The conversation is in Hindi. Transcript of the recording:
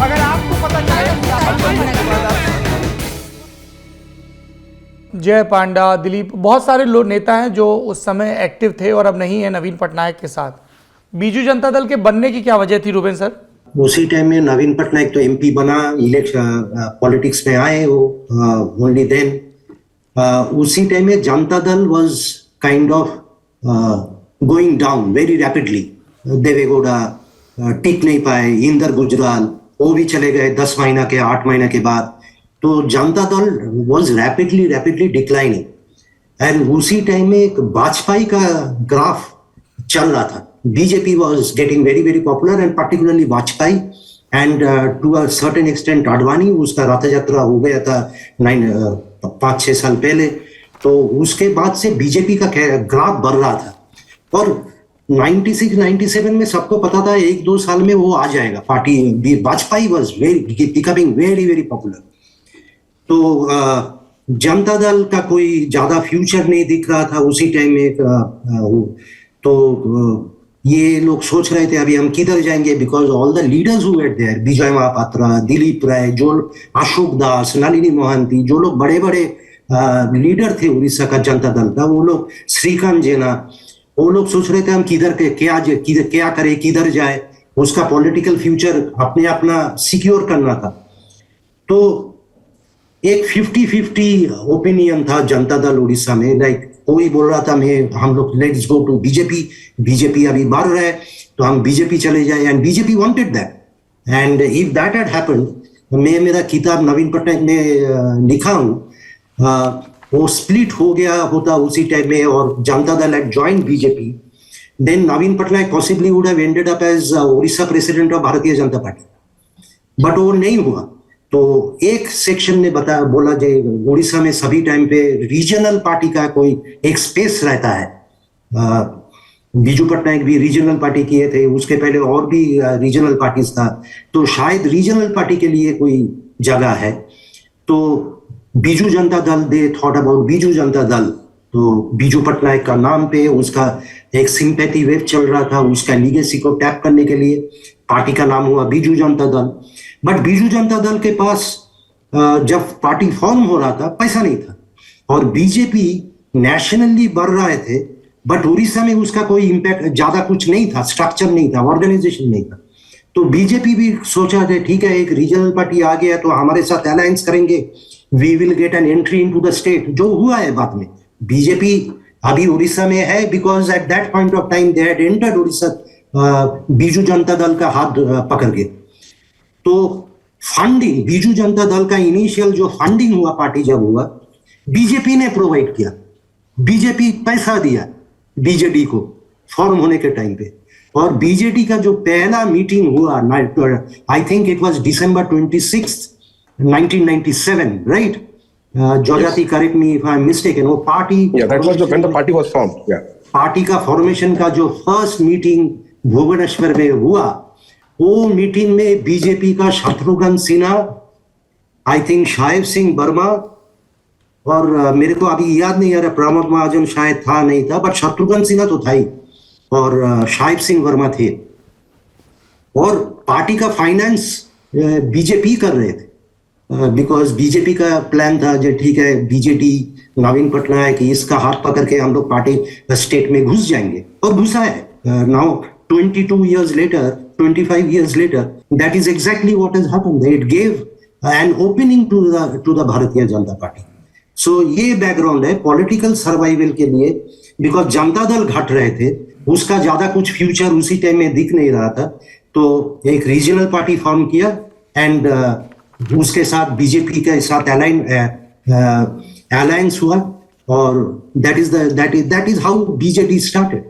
अगर आपको पता चले जय पांडा, दिलीप, बहुत सारे लोग नेता हैं जो उस समय एक्टिव थे और अब नहीं है नवीन पटनायक के साथ। बीजू जनता दल के बनने की क्या वजह थी रूबेन सर? उसी टाइम में नवीन पटनायक तो एमपी बना, इलेक्शन पॉलिटिक्स में आए वो ओनली देन। उसी टाइम में Janata Dal was kind of going down very rapidly. Deve Gowda टिक नहीं पाए, इंदर गुजराल वो भी चले गए 10 महीना के 8 महीने के बाद। तो Janata Dal was rapidly declining. And उसी टाइम में एक वाजपेयी का ग्राफ चल रहा था। BJP was getting very very popular and particularly Vajpayee and to a certain extent Advani. उसका रथ यात्रा हो गया था 5-6 साल पहले। तो उसके बाद से बीजेपी का ग्राफ बढ़ रहा था और 96-97 में सबको पता था 1-2 साल में वो आ जाएगा party. Vajpayee was becoming very very popular. तो जनता दल का कोई ज्यादा फ्यूचर नहीं दिख रहा था उसी टाइम में। तो ये लोग सोच रहे थे अभी हम किधर जाएंगे, because all the leaders who were there, Vijay Mahapatra, Dilip Ray, जो अशोक दास, नलिनी मोहंती, जो लोग बड़े बड़े लीडर थे उड़ीसा का जनता दल का, वो लोग, श्रीकांत जेना, वो लोग सोच रहे थे हम क्या करें, किधर जाए। उसका पॉलिटिकल फ्यूचर अपना सिक्योर करना था। तो एक 50-50 ओपिनियन था जनता दल उड़ीसा में। लाइक कोई बोल रहा था हम लोग लेट्स गो टू बीजेपी अभी बढ़ रहा है तो हम बीजेपी चले जाए, and BJP wanted that. And if that had happened, मैं मेरा किताब नवीन पटनायक में लिखा हूँ, वो स्प्लिट हो गया होता उसी टाइम में और जनता Dal had joined BJP, then Naveen Patnaik possibly would have ended up as Orissa president of Bharatiya Janata party. But वो नहीं हुआ। तो एक सेक्शन ने बोला जे उड़ीसा में सभी टाइम पे रीजनल पार्टी का कोई एक स्पेस रहता है। बीजू पटनायक भी रीजनल पार्टी किए थे, उसके पहले और भी रीजनल पार्टीज था। तो शायद रीजनल पार्टी के लिए कोई जगह है। तो Biju Janata Dal, they thought about Biju Janata Dal. तो बीजू पटनायक का नाम पे उसका एक सिंपैथी वेव चल रहा था, उसका लीगेसी को टैप करने के लिए पार्टी का नाम हुआ बीजू जनता दल। बट बीजू जनता दल के पास जब पार्टी फॉर्म हो रहा था पैसा नहीं था और बीजेपी नेशनली बढ़ रहे थे, बट उड़ीसा में उसका कोई इम्पैक्ट ज्यादा कुछ नहीं था, स्ट्रक्चर नहीं था, ऑर्गेनाइजेशन नहीं था। तो बीजेपी भी सोचा था ठीक है एक रीजनल पार्टी आ गया तो हमारे साथ अलायंस करेंगे, we will get an entry into the state. जो हुआ है बाद में, बीजेपी अभी उड़ीसा में है because at that point of time they had entered Orissa Biju Janata Dal का हाथ पकड़ के। तो फंडिंग, बीजू जनता दल का इनिशियल जो फंडिंग हुआ पार्टी जब हुआ, बीजेपी ने प्रोवाइड किया, बीजेपी पैसा दिया बीजेडी को फॉर्म होने के टाइम पे। और बीजेडी का जो पहला मीटिंग हुआ, I think it was December 26, 1997, right? Jayati, correct me if I'm mistaken. वो party, that was when the party was formed. Party का फॉर्मेशन का जो फर्स्ट मीटिंग भुवनेश्वर में हुआ, वो मीटिंग में बीजेपी का शत्रुघ्न सिन्हा, आई थिंक शाहिब सिंह वर्मा, और मेरे को अभी याद नहीं आ रहा प्रमोद महाजन शायद था नहीं था, बट शत्रुघ्न सिन्हा तो था ही और शाहिब सिंह वर्मा थे। और पार्टी का फाइनेंस बीजेपी कर रहे थे बिकॉज बीजेपी का प्लान था जो ठीक है बीजेडी नवीन पटनायक इसका हाथ पकड़ के हम लोग पार्टी स्टेट में घुस जाएंगे, और घुसा है। Now 22 years later, 25 years later, that is exactly what has happened. It gave an opening to the Bharatiya Janata Party. So ये बैकग्राउंड है पॉलिटिकल सर्वाइवल के लिए, बिकॉज जनता दल घट रहे थे, उसका ज्यादा कुछ फ्यूचर उसी टाइम में दिख नहीं रहा था। तो एक रीजनल पार्टी फॉर्म किया एंड उसके साथ बीजेपी के साथ अलायंस हुआ, और that is how BJD started.